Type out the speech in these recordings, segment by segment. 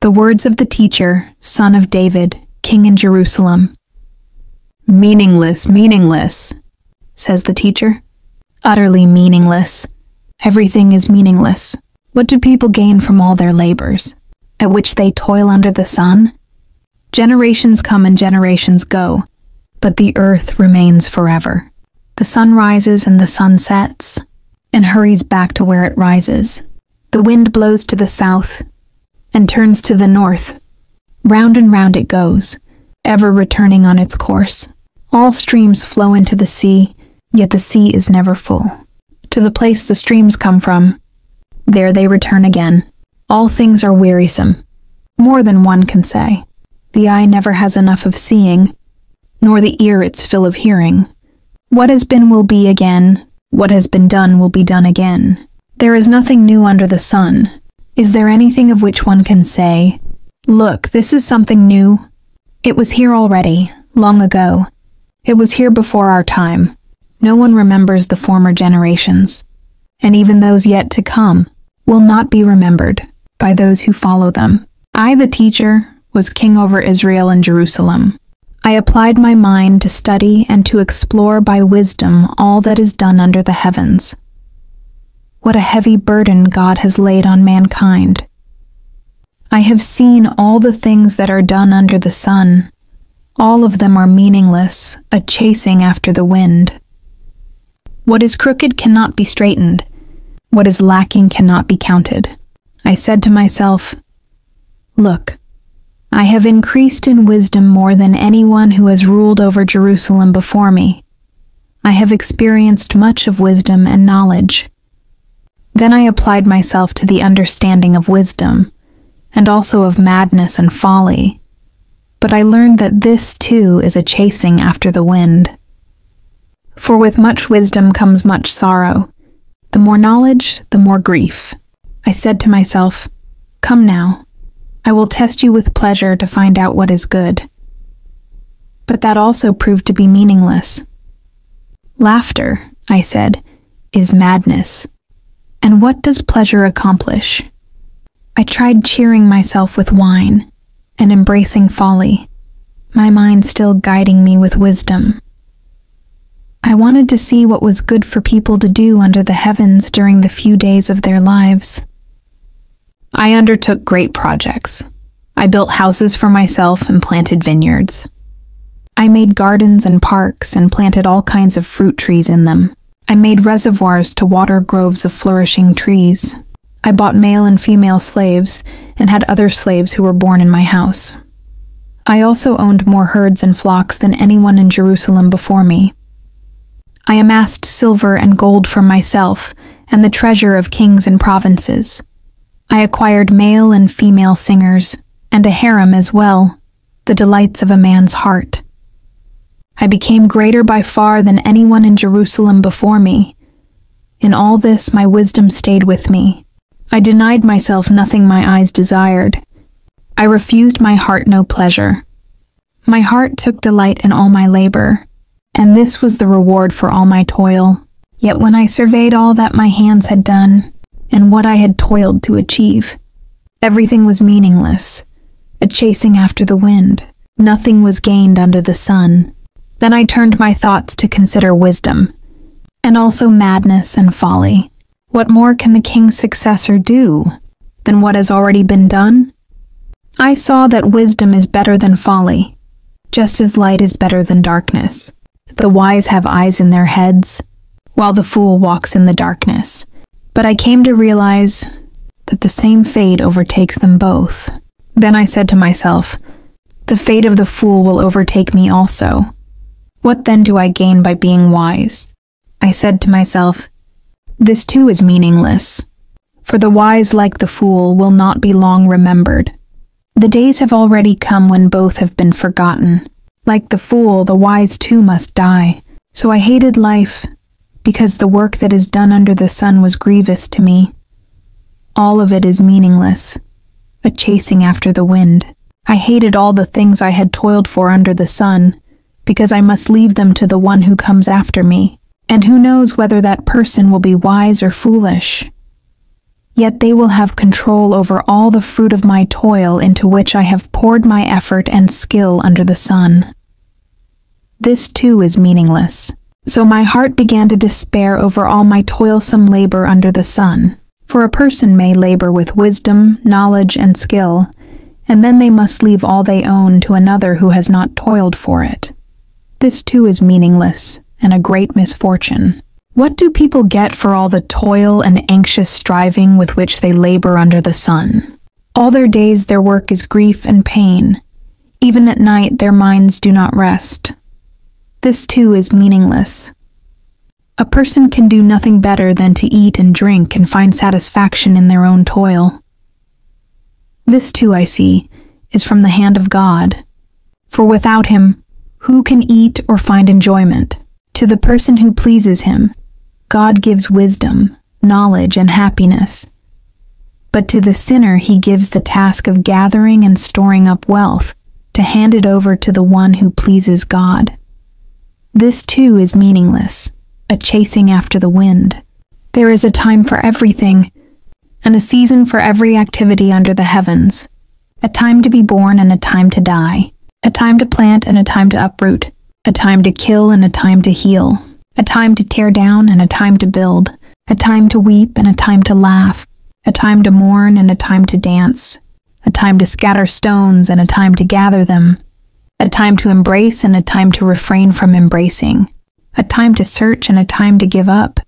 The words of the teacher, son of David, king in Jerusalem. Meaningless, meaningless, says the teacher. Utterly meaningless. Everything is meaningless. What do people gain from all their labors, at which they toil under the sun? Generations come and generations go, but the earth remains forever. The sun rises and the sun sets, and hurries back to where it rises. The wind blows to the south, and turns to the north. Round and round it goes, ever returning on its course. All streams flow into the sea, yet the sea is never full. To the place the streams come from, there they return again. All things are wearisome, more than one can say. The eye never has enough of seeing, nor the ear its fill of hearing. What has been will be again, what has been done will be done again. There is nothing new under the sun. Is there anything of which one can say, "Look, this is something new"? It was here already, long ago. It was here before our time. No one remembers the former generations, and even those yet to come will not be remembered by those who follow them. I, the teacher, was king over Israel and Jerusalem. I applied my mind to study and to explore by wisdom all that is done under the heavens. What a heavy burden God has laid on mankind. I have seen all the things that are done under the sun. All of them are meaningless, a chasing after the wind. What is crooked cannot be straightened. What is lacking cannot be counted. I said to myself, "Look, I have increased in wisdom more than anyone who has ruled over Jerusalem before me. I have experienced much of wisdom and knowledge." Then I applied myself to the understanding of wisdom, and also of madness and folly. But I learned that this, too, is a chasing after the wind. For with much wisdom comes much sorrow. The more knowledge, the more grief. I said to myself, "Come now, I will test you with pleasure to find out what is good." But that also proved to be meaningless. "Laughter," I said, "is madness. And what does pleasure accomplish?" I tried cheering myself with wine and embracing folly, my mind still guiding me with wisdom. I wanted to see what was good for people to do under the heavens during the few days of their lives. I undertook great projects. I built houses for myself and planted vineyards. I made gardens and parks and planted all kinds of fruit trees in them. I made reservoirs to water groves of flourishing trees. I bought male and female slaves and had other slaves who were born in my house. I also owned more herds and flocks than anyone in Jerusalem before me. I amassed silver and gold for myself and the treasure of kings and provinces. I acquired male and female singers and a harem as well, the delights of a man's heart. I became greater by far than anyone in Jerusalem before me. In all this my wisdom stayed with me. I denied myself nothing my eyes desired. I refused my heart no pleasure. My heart took delight in all my labor, and this was the reward for all my toil. Yet when I surveyed all that my hands had done, and what I had toiled to achieve, everything was meaningless, a chasing after the wind. Nothing was gained under the sun. Then I turned my thoughts to consider wisdom, and also madness and folly. What more can the king's successor do than what has already been done? I saw that wisdom is better than folly, just as light is better than darkness. The wise have eyes in their heads, while the fool walks in the darkness. But I came to realize that the same fate overtakes them both. Then I said to myself, "The fate of the fool will overtake me also. What then do I gain by being wise?" I said to myself, "This too is meaningless, for the wise, like the fool, will not be long remembered. The days have already come when both have been forgotten. Like the fool, the wise too must die. So I hated life, because the work that is done under the sun was grievous to me. All of it is meaningless, a chasing after the wind. I hated all the things I had toiled for under the sun, because I must leave them to the one who comes after me, and who knows whether that person will be wise or foolish. Yet they will have control over all the fruit of my toil into which I have poured my effort and skill under the sun. This too is meaningless. So my heart began to despair over all my toilsome labor under the sun. For a person may labor with wisdom, knowledge, and skill, and then they must leave all they own to another who has not toiled for it. This too is meaningless and a great misfortune. What do people get for all the toil and anxious striving with which they labor under the sun? All their days their work is grief and pain. Even at night their minds do not rest. This too is meaningless. A person can do nothing better than to eat and drink and find satisfaction in their own toil. This too, I see, is from the hand of God. For without him, who can eat or find enjoyment? To the person who pleases him, God gives wisdom, knowledge, and happiness. But to the sinner he gives the task of gathering and storing up wealth, to hand it over to the one who pleases God. This too is meaningless, a chasing after the wind. There is a time for everything, and a season for every activity under the heavens, a time to be born and a time to die, a time to plant and a time to uproot, a time to kill and a time to heal, a time to tear down and a time to build, a time to weep and a time to laugh, a time to mourn and a time to dance, a time to scatter stones and a time to gather them, a time to embrace and a time to refrain from embracing, a time to search and a time to give up,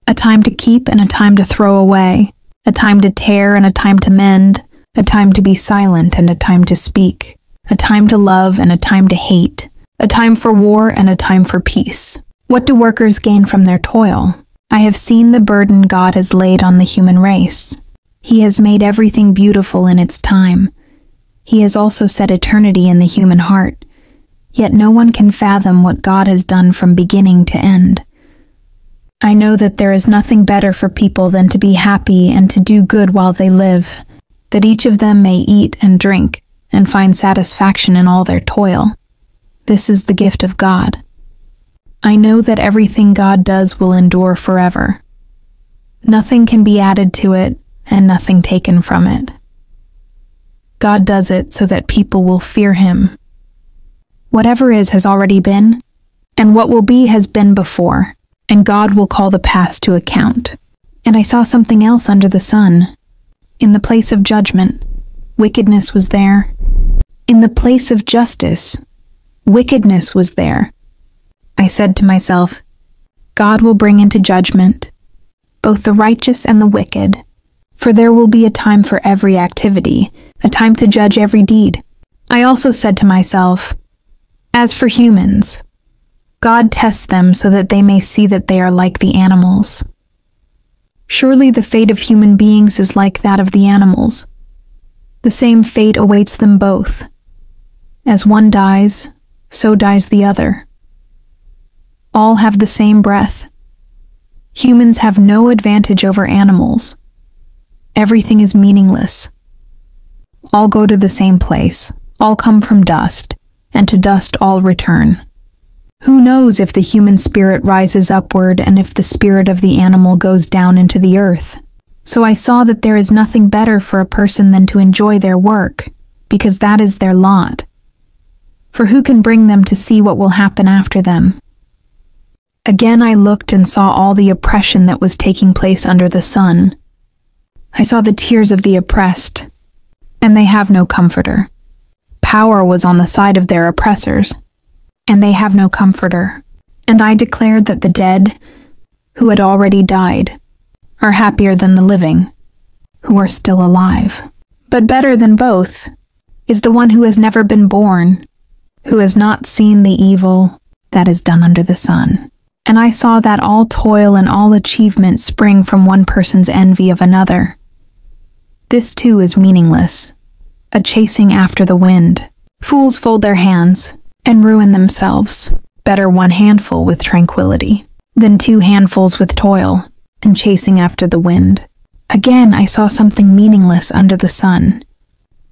a time to keep and a time to throw away, a time to tear and a time to mend, a time to be silent and a time to speak, a time to love and a time to hate, a time for war and a time for peace. What do workers gain from their toil? I have seen the burden God has laid on the human race. He has made everything beautiful in its time. He has also set eternity in the human heart. Yet no one can fathom what God has done from beginning to end. I know that there is nothing better for people than to be happy and to do good while they live, that each of them may eat and drink and find satisfaction in all their toil. This is the gift of God. I know that everything God does will endure forever. Nothing can be added to it and nothing taken from it. God does it so that people will fear him. Whatever is has already been, and what will be has been before, and God will call the past to account. And I saw something else under the sun. In the place of judgment, wickedness was there. In the place of justice, wickedness was there. I said to myself, God will bring into judgment both the righteous and the wicked, for there will be a time for every activity, a time to judge every deed. I also said to myself, as for humans, God tests them so that they may see that they are like the animals. Surely the fate of human beings is like that of the animals. The same fate awaits them both. As one dies, so dies the other. All have the same breath. Humans have no advantage over animals. Everything is meaningless. All go to the same place. All come from dust, and to dust all return. Who knows if the human spirit rises upward and if the spirit of the animal goes down into the earth? So I saw that there is nothing better for a person than to enjoy their work, because that is their lot. For who can bring them to see what will happen after them? Again I looked and saw all the oppression that was taking place under the sun. I saw the tears of the oppressed, and they have no comforter. Power was on the side of their oppressors, and they have no comforter. And I declared that the dead, who had already died, are happier than the living, who are still alive. But better than both is the one who has never been born, who has not seen the evil that is done under the sun. And I saw that all toil and all achievement spring from one person's envy of another. This too is meaningless, a chasing after the wind. Fools fold their hands and ruin themselves. Better one handful with tranquility than two handfuls with toil and chasing after the wind. Again I saw something meaningless under the sun.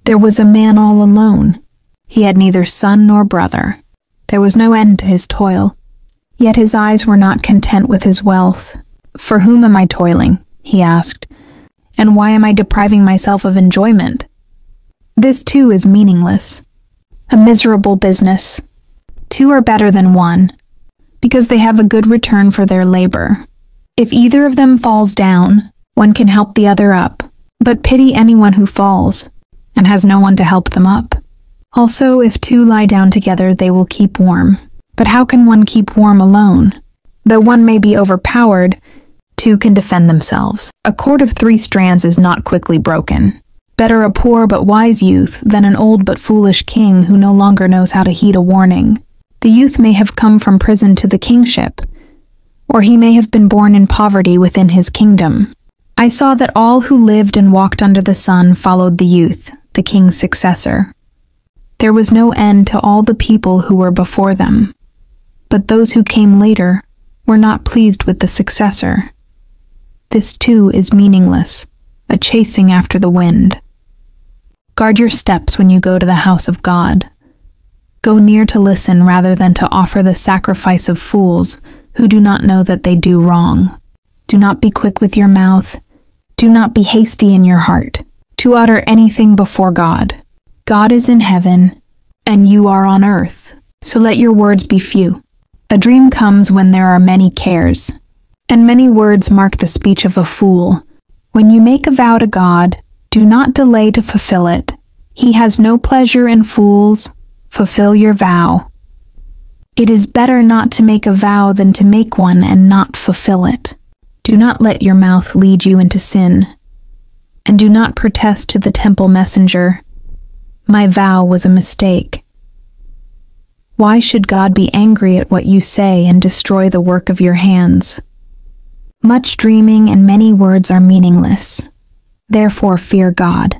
There was a man all alone. He had neither son nor brother. There was no end to his toil. Yet his eyes were not content with his wealth. For whom am I toiling? He asked. And why am I depriving myself of enjoyment? This too is meaningless. A miserable business. Two are better than one, because they have a good return for their labor. If either of them falls down, one can help the other up, but pity anyone who falls, and has no one to help them up. Also, if two lie down together, they will keep warm. But how can one keep warm alone? Though one may be overpowered, two can defend themselves. A cord of 3 strands is not quickly broken. Better a poor but wise youth than an old but foolish king who no longer knows how to heed a warning. The youth may have come from prison to the kingship, or he may have been born in poverty within his kingdom. I saw that all who lived and walked under the sun followed the youth, the king's successor. There was no end to all the people who were before them, but those who came later were not pleased with the successor. This too is meaningless, a chasing after the wind. Guard your steps when you go to the house of God. Go near to listen rather than to offer the sacrifice of fools who do not know that they do wrong. Do not be quick with your mouth. Do not be hasty in your heart to utter anything before God. God is in heaven, and you are on earth, so let your words be few. A dream comes when there are many cares, and many words mark the speech of a fool. When you make a vow to God, do not delay to fulfill it. He has no pleasure in fools. Fulfill your vow. It is better not to make a vow than to make one and not fulfill it. Do not let your mouth lead you into sin, and do not protest to the temple messenger, "My vow was a mistake." Why should God be angry at what you say and destroy the work of your hands? Much dreaming and many words are meaningless. Therefore fear God.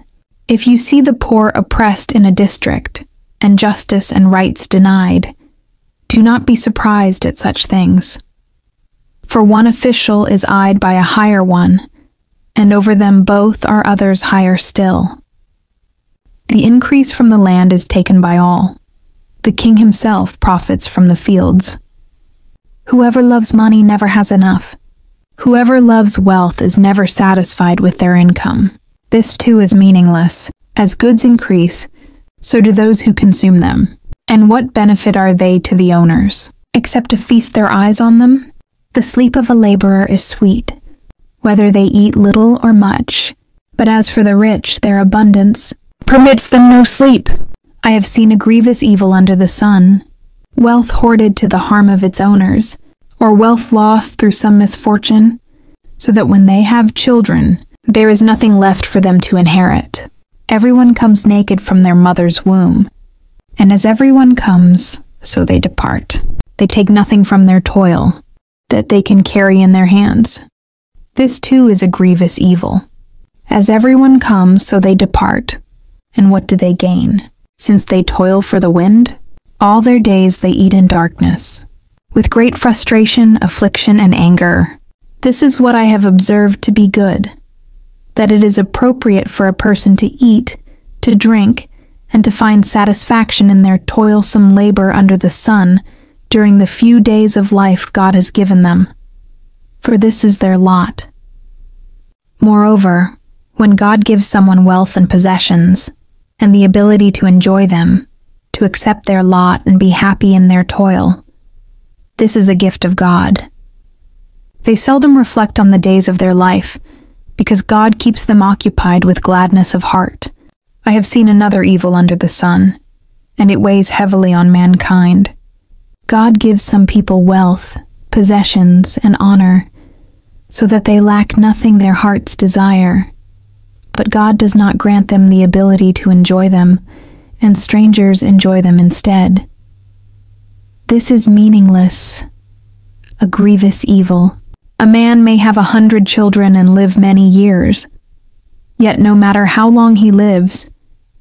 If you see the poor oppressed in a district, and justice and rights denied, do not be surprised at such things. For one official is eyed by a higher one, and over them both are others higher still. The increase from the land is taken by all. The king himself profits from the fields. Whoever loves money never has enough. Whoever loves wealth is never satisfied with their income. This too is meaningless. As goods increase, so do those who consume them. And what benefit are they to the owners, except to feast their eyes on them? The sleep of a laborer is sweet, whether they eat little or much. But as for the rich, their abundance permits them no sleep. I have seen a grievous evil under the sun, wealth hoarded to the harm of its owners, or wealth lost through some misfortune, so that when they have children, there is nothing left for them to inherit. Everyone comes naked from their mother's womb, and as everyone comes, so they depart. They take nothing from their toil that they can carry in their hands. This too is a grievous evil. As everyone comes, so they depart. And what do they gain? Since they toil for the wind, all their days they eat in darkness, with great frustration, affliction, and anger. This is what I have observed to be good, that it is appropriate for a person to eat, to drink, and to find satisfaction in their toilsome labor under the sun during the few days of life God has given them, for this is their lot. Moreover, when God gives someone wealth and possessions, and the ability to enjoy them, to accept their lot and be happy in their toil, this is a gift of God. They seldom reflect on the days of their life, because God keeps them occupied with gladness of heart. I have seen another evil under the sun, and it weighs heavily on mankind. God gives some people wealth, possessions, and honor, so that they lack nothing their hearts desire. But God does not grant them the ability to enjoy them, and strangers enjoy them instead. This is meaningless, a grievous evil. A man may have 100 children and live many years, yet no matter how long he lives,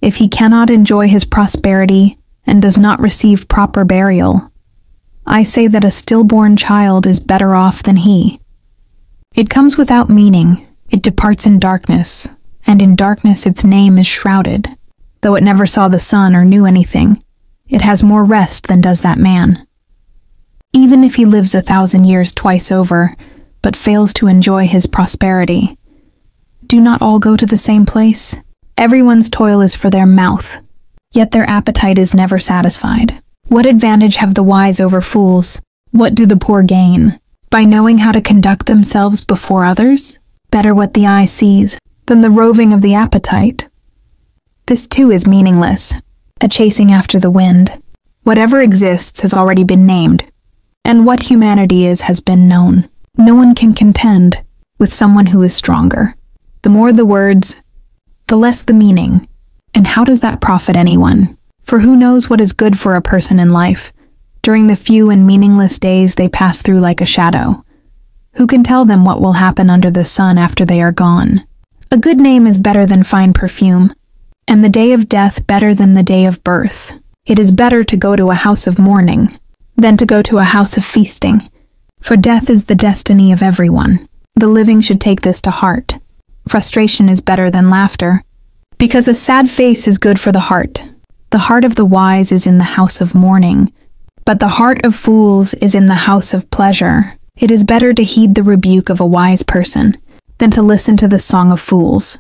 if he cannot enjoy his prosperity and does not receive proper burial, I say that a stillborn child is better off than he. It comes without meaning, it departs in darkness, and in darkness its name is shrouded. Though it never saw the sun or knew anything, it has more rest than does that man. Even if he lives 1,000 years twice over, but fails to enjoy his prosperity, Do not all go to the same place? Everyone's toil is for their mouth, yet their appetite is never satisfied. What advantage have the wise over fools? What do the poor gain? By knowing how to conduct themselves before others? Better what the eye sees than the roving of the appetite. This too is meaningless, a chasing after the wind. Whatever exists has already been named, and what humanity is has been known. No one can contend with someone who is stronger. The more the words, the less the meaning. And how does that profit anyone? For who knows what is good for a person in life, during the few and meaningless days they pass through like a shadow? Who can tell them what will happen under the sun after they are gone? A good name is better than fine perfume, and the day of death better than the day of birth. It is better to go to a house of mourning than to go to a house of feasting, for death is the destiny of everyone. The living should take this to heart. Frustration is better than laughter, because a sad face is good for the heart. The heart of the wise is in the house of mourning, but the heart of fools is in the house of pleasure. It is better to heed the rebuke of a wise person than to listen to the song of fools.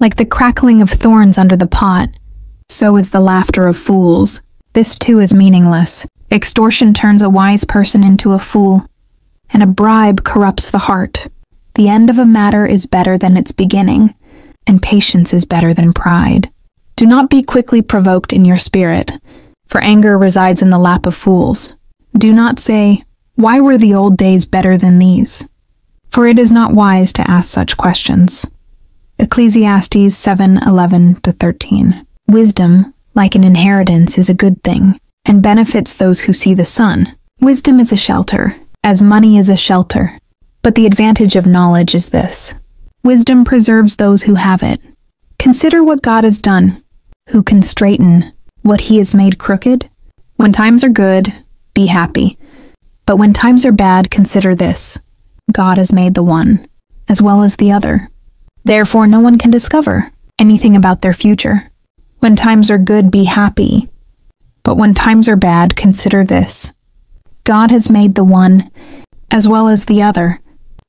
Like the crackling of thorns under the pot, so is the laughter of fools. This too is meaningless. Extortion turns a wise person into a fool, and a bribe corrupts the heart. The end of a matter is better than its beginning, and patience is better than pride. Do not be quickly provoked in your spirit, for anger resides in the lap of fools. Do not say, "Why were the old days better than these?" For it is not wise to ask such questions. Ecclesiastes 7:11-13. Wisdom, like an inheritance, is a good thing, and benefits those who see the sun. Wisdom is a shelter, as money is a shelter. But the advantage of knowledge is this: wisdom preserves those who have it. Consider what God has done. Who can straighten what he has made crooked? When times are good, be happy. But when times are bad, consider this: God has made the one, as well as the other. Therefore, no one can discover anything about their future. When times are good, be happy. But when times are bad, consider this: God has made the one, as well as the other.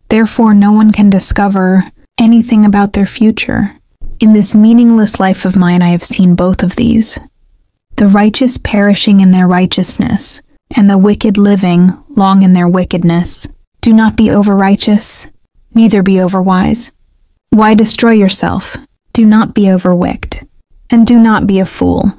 Therefore, no one can discover anything about their future. In this meaningless life of mine, I have seen both of these: the righteous perishing in their righteousness, and the wicked living long in their wickedness. Do not be over-righteous, neither be over-wise. Why destroy yourself? Do not be overwicked, and do not be a fool.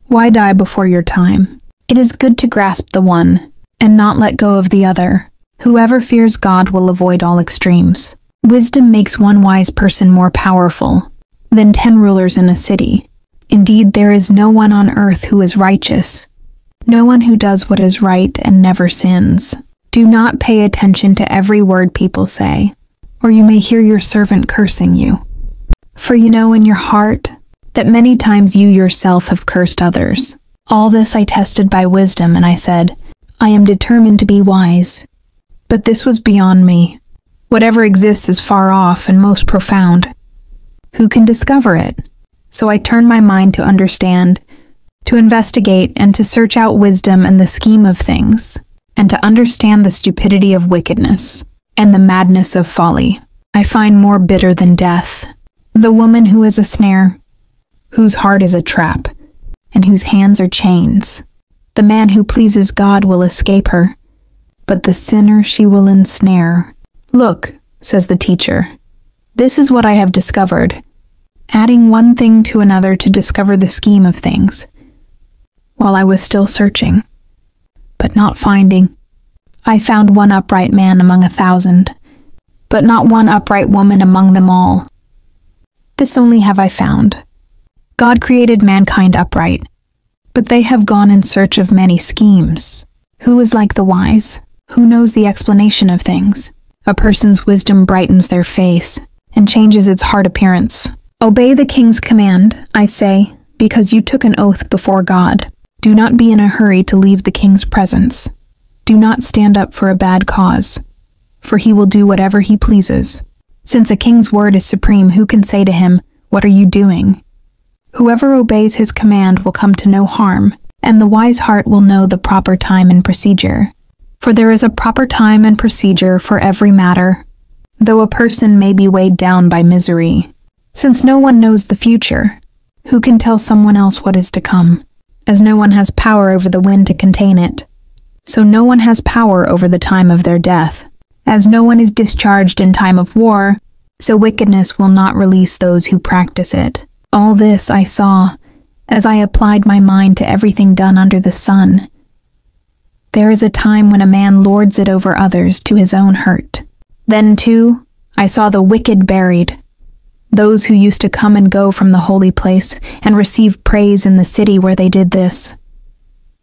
Why die before your time? It is good to grasp the one, and not let go of the other. Whoever fears God will avoid all extremes. Wisdom makes one wise person more powerful than 10 rulers in a city. Indeed, there is no one on earth who is righteous, no one who does what is right and never sins. Do not pay attention to every word people say, or you may hear your servant cursing you. For you know in your heart that many times you yourself have cursed others. All this I tested by wisdom, and I said, I am determined to be wise. But this was beyond me. Whatever exists is far off and most profound. Who can discover it? So I turned my mind to understand, to investigate, and to search out wisdom and the scheme of things, and to understand the stupidity of wickedness and the madness of folly. I find more bitter than death the woman who is a snare, whose heart is a trap, and whose hands are chains. The man who pleases God will escape her, but the sinner she will ensnare. Look, says the teacher, this is what I have discovered, adding one thing to another to discover the scheme of things, while I was still searching, but not finding. I found one upright man among 1,000, but not one upright woman among them all. This only have I found. God created mankind upright, but they have gone in search of many schemes. Who is like the wise? Who knows the explanation of things? A person's wisdom brightens their face and changes its hard appearance. Obey the king's command, I say, because you took an oath before God. Do not be in a hurry to leave the king's presence. Do not stand up for a bad cause, for he will do whatever he pleases. Since a king's word is supreme, who can say to him, "What are you doing?" Whoever obeys his command will come to no harm, and the wise heart will know the proper time and procedure. For there is a proper time and procedure for every matter, though a person may be weighed down by misery. Since no one knows the future, who can tell someone else what is to come? As no one has power over the wind to contain it, so no one has power over the time of their death. As no one is discharged in time of war, so wickedness will not release those who practice it. All this I saw as I applied my mind to everything done under the sun. There is a time when a man lords it over others to his own hurt. Then, too, I saw the wicked buried, those who used to come and go from the holy place and receive praise in the city where they did this.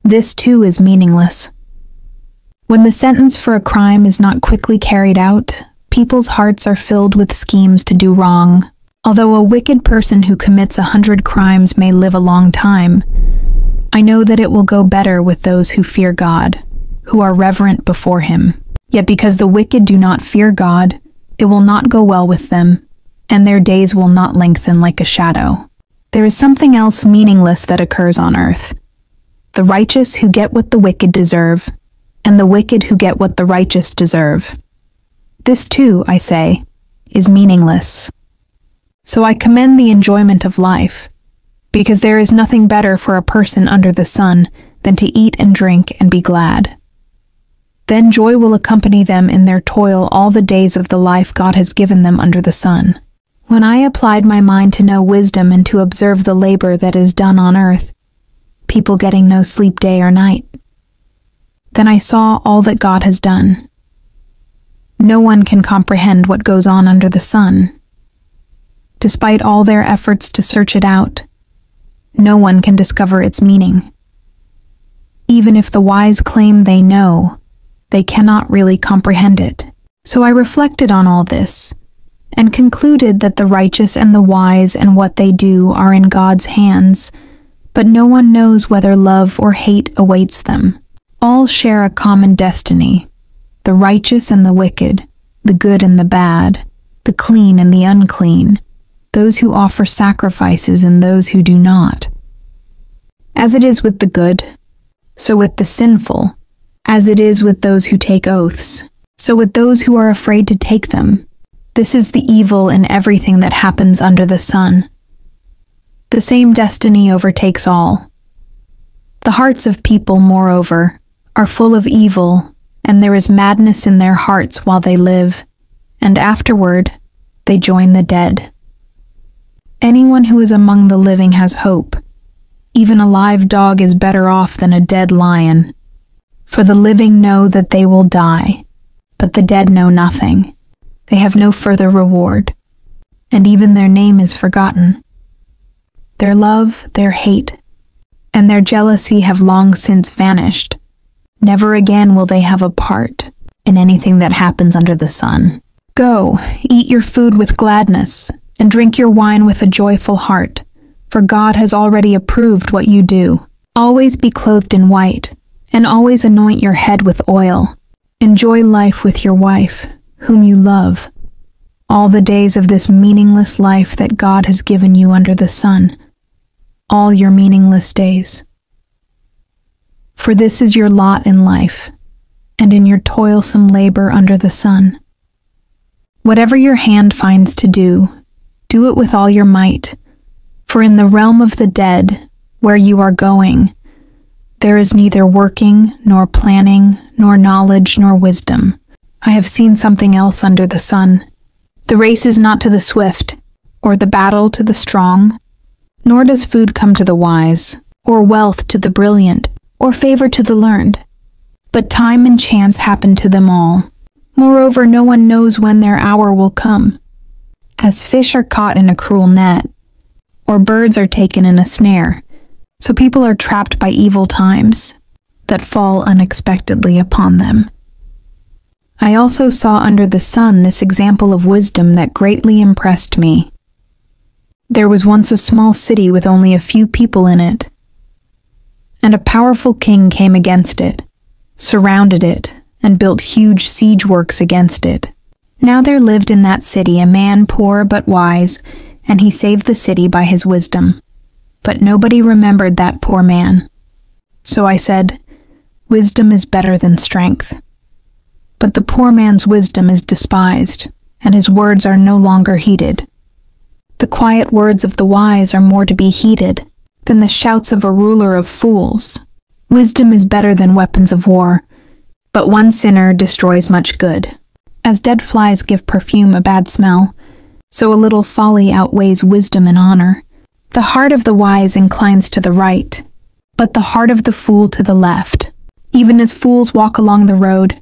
This, too, is meaningless. When the sentence for a crime is not quickly carried out, people's hearts are filled with schemes to do wrong. Although a wicked person who commits 100 crimes may live a long time, I know that it will go better with those who fear God, who are reverent before Him. Yet because the wicked do not fear God, it will not go well with them, and their days will not lengthen like a shadow. There is something else meaningless that occurs on earth. The righteous who get what the wicked deserve, and the wicked who get what the righteous deserve. This too, I say, is meaningless. So I commend the enjoyment of life, because there is nothing better for a person under the sun than to eat and drink and be glad. Then joy will accompany them in their toil all the days of the life God has given them under the sun. When I applied my mind to know wisdom and to observe the labor that is done on earth, people getting no sleep day or night, then I saw all that God has done. No one can comprehend what goes on under the sun. Despite all their efforts to search it out, no one can discover its meaning. Even if the wise claim they know, they cannot really comprehend it. So I reflected on all this, and concluded that the righteous and the wise and what they do are in God's hands, but no one knows whether love or hate awaits them. All share a common destiny, the righteous and the wicked, the good and the bad, the clean and the unclean, those who offer sacrifices and those who do not. As it is with the good, so with the sinful. As it is with those who take oaths, so with those who are afraid to take them. This is the evil in everything that happens under the sun. The same destiny overtakes all. The hearts of people, moreover, are full of evil, and there is madness in their hearts while they live, and afterward they join the dead. Anyone who is among the living has hope. Even a live dog is better off than a dead lion. For the living know that they will die, but the dead know nothing. They have no further reward, and even their name is forgotten. Their love, their hate, and their jealousy have long since vanished. Never again will they have a part in anything that happens under the sun. Go, eat your food with gladness, and drink your wine with a joyful heart, for God has already approved what you do. Always be clothed in white, and always anoint your head with oil. Enjoy life with your wife, whom you love, all the days of this meaningless life that God has given you under the sun, all your meaningless days. For this is your lot in life, and in your toilsome labor under the sun. Whatever your hand finds to do, do it with all your might, for in the realm of the dead, where you are going, there is neither working, nor planning, nor knowledge, nor wisdom. I have seen something else under the sun. The race is not to the swift, or the battle to the strong, nor does food come to the wise, or wealth to the brilliant, or favor to the learned. But time and chance happen to them all. Moreover, no one knows when their hour will come. As fish are caught in a cruel net, or birds are taken in a snare, so people are trapped by evil times that fall unexpectedly upon them. I also saw under the sun this example of wisdom that greatly impressed me. There was once a small city with only a few people in it, and a powerful king came against it, surrounded it, and built huge siege works against it. Now there lived in that city a man poor but wise, and he saved the city by his wisdom. But nobody remembered that poor man. So I said, "Wisdom is better than strength." But the poor man's wisdom is despised, and his words are no longer heeded. The quiet words of the wise are more to be heeded than the shouts of a ruler of fools. Wisdom is better than weapons of war, but one sinner destroys much good. As dead flies give perfume a bad smell, so a little folly outweighs wisdom and honor. The heart of the wise inclines to the right, but the heart of the fool to the left. Even as fools walk along the road,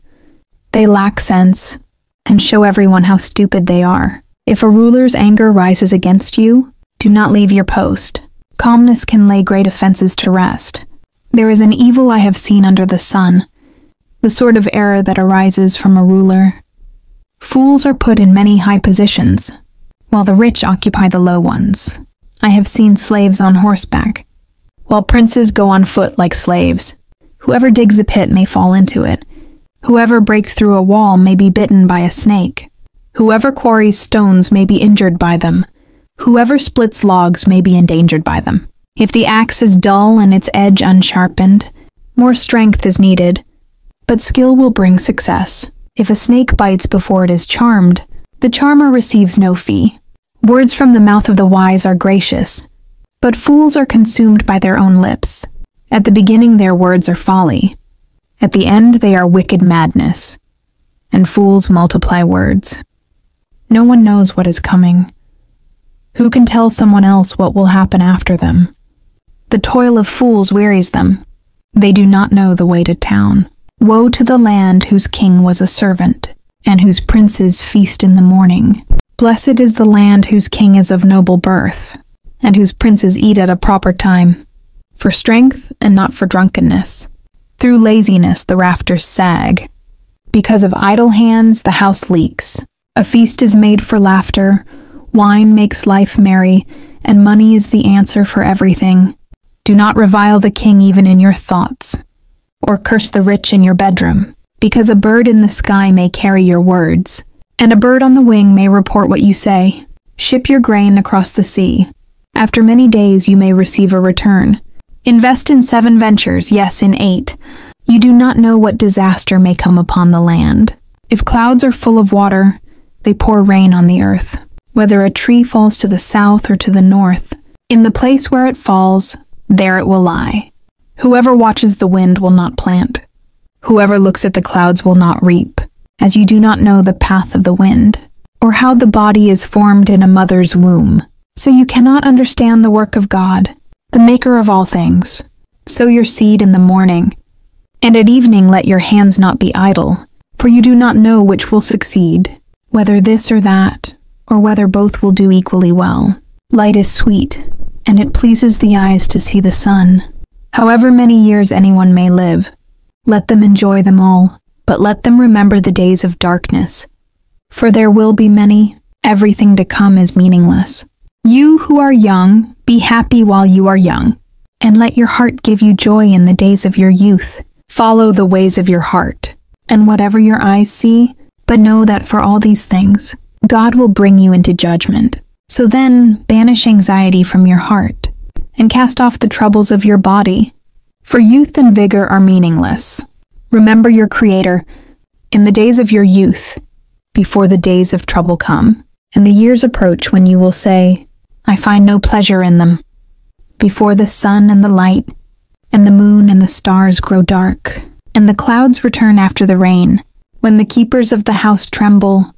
they lack sense and show everyone how stupid they are. If a ruler's anger rises against you, do not leave your post. Calmness can lay great offenses to rest. There is an evil I have seen under the sun, the sort of error that arises from a ruler. Fools are put in many high positions, while the rich occupy the low ones. I have seen slaves on horseback, while princes go on foot like slaves. Whoever digs a pit may fall into it. Whoever breaks through a wall may be bitten by a snake. Whoever quarries stones may be injured by them. Whoever splits logs may be endangered by them. If the axe is dull and its edge unsharpened, more strength is needed, but skill will bring success. If a snake bites before it is charmed, the charmer receives no fee. Words from the mouth of the wise are gracious, but fools are consumed by their own lips. At the beginning their words are folly. At the end they are wicked madness, and fools multiply words. No one knows what is coming. Who can tell someone else what will happen after them? The toil of fools wearies them. They do not know the way to town. Woe to the land whose king was a servant, and whose princes feast in the morning. Blessed is the land whose king is of noble birth, and whose princes eat at a proper time, for strength and not for drunkenness. Through laziness the rafters sag. Because of idle hands the house leaks. A feast is made for laughter, wine makes life merry, and money is the answer for everything. Do not revile the king even in your thoughts, or curse the rich in your bedroom, because a bird in the sky may carry your words, and a bird on the wing may report what you say. Ship your grain across the sea. After many days you may receive a return. Invest in 7 ventures, yes, in 8. You do not know what disaster may come upon the land. If clouds are full of water, they pour rain on the earth. Whether a tree falls to the south or to the north, in the place where it falls, there it will lie. Whoever watches the wind will not plant. Whoever looks at the clouds will not reap, as you do not know the path of the wind, or how the body is formed in a mother's womb. So you cannot understand the work of God, the maker of all things. Sow your seed in the morning, and at evening let your hands not be idle, for you do not know which will succeed, whether this or that, or whether both will do equally well. Light is sweet, and it pleases the eyes to see the sun. However many years anyone may live, let them enjoy them all, but let them remember the days of darkness. For there will be many, everything to come is meaningless. You who are young, be happy while you are young, and let your heart give you joy in the days of your youth. Follow the ways of your heart, and whatever your eyes see, but know that for all these things, God will bring you into judgment. So then, banish anxiety from your heart, and cast off the troubles of your body, for youth and vigor are meaningless. Remember your Creator in the days of your youth, before the days of trouble come, and the years approach when you will say, I find no pleasure in them. Before the sun and the light, and the moon and the stars grow dark, and the clouds return after the rain, when the keepers of the house tremble,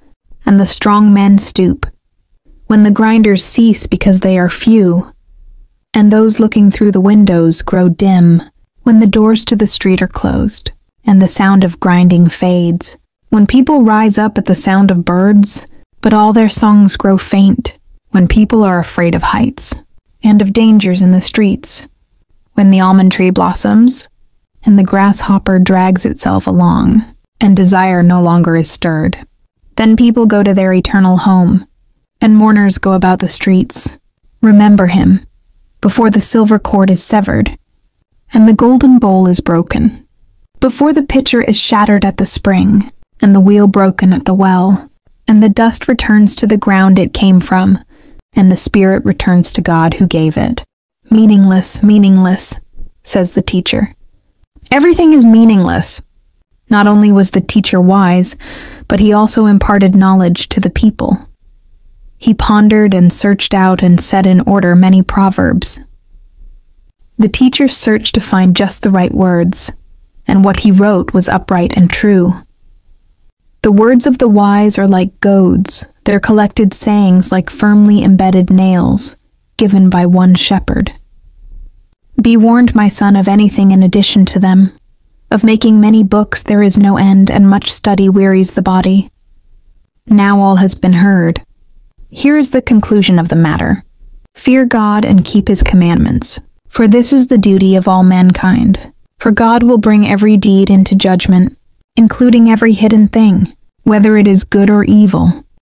and the strong men stoop, when the grinders cease because they are few, and those looking through the windows grow dim, when the doors to the street are closed, and the sound of grinding fades, when people rise up at the sound of birds, but all their songs grow faint, when people are afraid of heights, and of dangers in the streets, when the almond tree blossoms, and the grasshopper drags itself along, and desire no longer is stirred. Then people go to their eternal home, and mourners go about the streets. Remember him, before the silver cord is severed, and the golden bowl is broken, before the pitcher is shattered at the spring, and the wheel broken at the well, and the dust returns to the ground it came from, and the spirit returns to God who gave it. Meaningless, meaningless, says the teacher. Everything is meaningless. Not only was the teacher wise, but he also imparted knowledge to the people. He pondered and searched out and set in order many proverbs. The teacher searched to find just the right words, and what he wrote was upright and true. The words of the wise are like goads, their collected sayings like firmly embedded nails, given by one shepherd. Be warned, my son, of anything in addition to them. Of making many books there is no end, and much study wearies the body. Now all has been heard. Here is the conclusion of the matter. Fear God and keep his commandments, for this is the duty of all mankind. For God will bring every deed into judgment, including every hidden thing, whether it is good or evil.